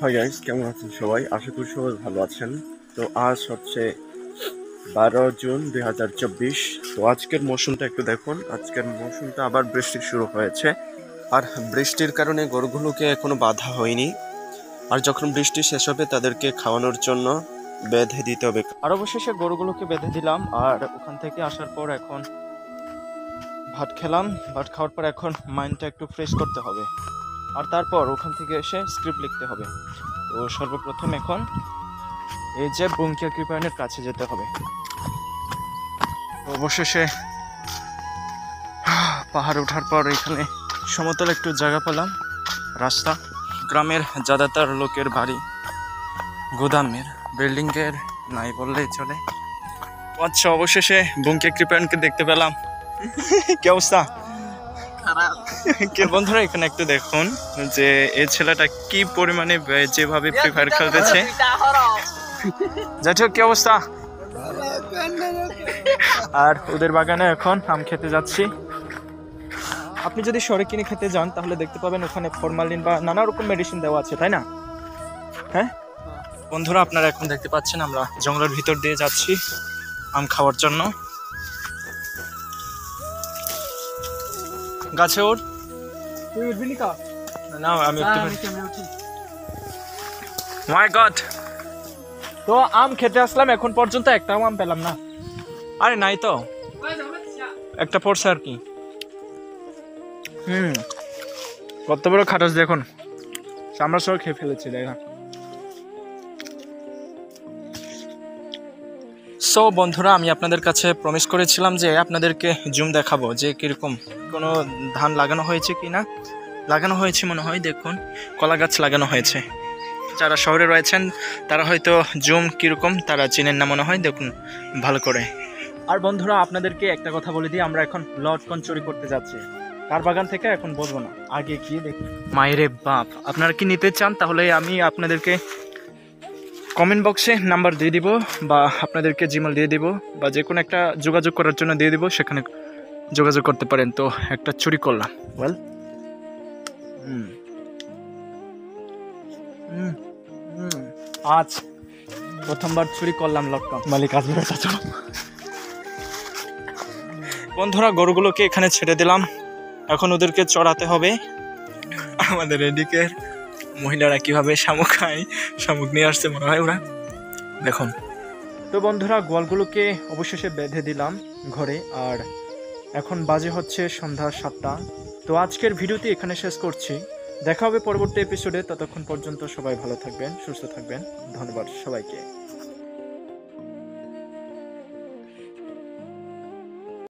Hi guys, কেমন আছেন সবাই? আশা করি সবাই ভালো আছেন। তো আজ হচ্ছে 12 জুন 2024। তো আজকের মৌসুমটা একটু দেখুন। আজকের মৌসুমটা আবার বৃষ্টি শুরু হয়েছে, আর বৃষ্টির কারণে গরুগুলোকে এখনো বাঁধা হয়নি। আর যখন বৃষ্টি শেষ হবে তাদেরকে খাওয়ানোর জন্য বেঁধে দিতে হবে। আর অবশেষে গরুগুলোকে বেঁধে দিলাম, আর ওখান থেকে আসার পর এখন ভাত খেলাম। ভাত খাওয়ার পর এখন মাইন্ডটা একটু ফ্রেশ করতে হবে, আর তারপর ওখান থেকে এসে স্ক্রিপ্ট লিখতে হবে। তো সর্বপ্রথম এখন এই যে বঙ্কিয়া কৃপায়নের কাছে যেতে হবে। তো অবশেষে পাহাড়ে ওঠার পর এখানে সমতল একটু জায়গা পেলাম। রাস্তা, গ্রামের যাদাতার লোকের বাড়ি, গুদামের বিল্ডিংয়ের নাই বললেই চলে। আচ্ছা, অবশেষে বঙ্কিয়া কৃপায়নকে দেখতে পেলাম। কি অবস্থা? বন্ধুরা এখানে একটু দেখুন যে এই ছেলেটা কি পরিমাণে যেভাবে ফ্রি ফায়ার খেলতেছে। যাই হোক, কি অবস্থা? আর ওদের বাগানে এখন আম খেতে যাচ্ছি। আপনি যদি শহরে কিনে খেতে যান তাহলে দেখতে পাবেন ওখানে ফরমালিন বা নানা রকম মেডিসিন দেওয়া আছে, তাই না? হ্যাঁ বন্ধুরা, আপনারা এখন দেখতে পাচ্ছেন আমরা জঙ্গলের ভিতর দিয়ে যাচ্ছি আম খাওয়ার জন্য। গাছে ওর না, আমি মাই গড। তো আম খেতে আসলাম, এখন পর্যন্ত একটাও আম পেলাম না। আরে নাই তো, একটা পড়ছে আর কি। কত বড় খাটাস দেখুন, চামড়া সহ খেয়ে ফেলেছি। দেখা সো বন্ধুরা, আমি আপনাদের কাছে প্রমিস করেছিলাম যে আপনাদেরকে জুম দেখাবো যে কিরকম কোনো ধান লাগানো হয়েছে কি না। লাগানো হয়েছে মনে হয়, দেখুন কলা গাছ লাগানো হয়েছে। যারা শহরে রয়েছেন তারা হয়তো জুম কিরকম তারা চিনেন না মনে হয়, দেখুন ভালো করে। আর বন্ধুরা, আপনাদেরকে একটা কথা বলে দিই, আমরা এখন লটকন চুরি করতে যাচ্ছি। কার বাগান থেকে এখন বলবো না, আগে গিয়ে দেখি। মায়েরে বাপ, আপনারা কি নিতে চান তাহলে আমি আপনাদেরকে কমেন্ট বক্সে নাম্বার দিয়ে দিব, বা আপনাদেরকে জিমেল দিয়ে দিব, বা যে কোনো একটা যোগাযোগ করার জন্য দিয়ে দিব, সেখানে যোগাযোগ করতে পারেন। তো একটা চুরি করলাম, ওয়েল আজ প্রথমবার চুরি করলাম লটকন। মালিক আজ বন্ধুরা, গরুগুলোকে এখানে ছেড়ে দিলাম, এখন ওদেরকে চড়াতে হবে। আমাদের এদিকে মহিলারা কিভাবে শামুক খায়, শামুক নিয়ে আসছে মনে হয় ওরা, দেখুন। তো বন্ধুরা, গোয়ালগুলোকে অবশেষে বেঁধে দিলাম ঘরে, আর এখন বাজে হচ্ছে সন্ধ্যা 7টা। তো আজকের ভিডিওটি এখানে শেষ করছি, দেখা হবে পরবর্তী এপিসোডে। ততক্ষণ পর্যন্ত সবাই ভালো থাকবেন, সুস্থ থাকবেন। ধন্যবাদ সবাইকে।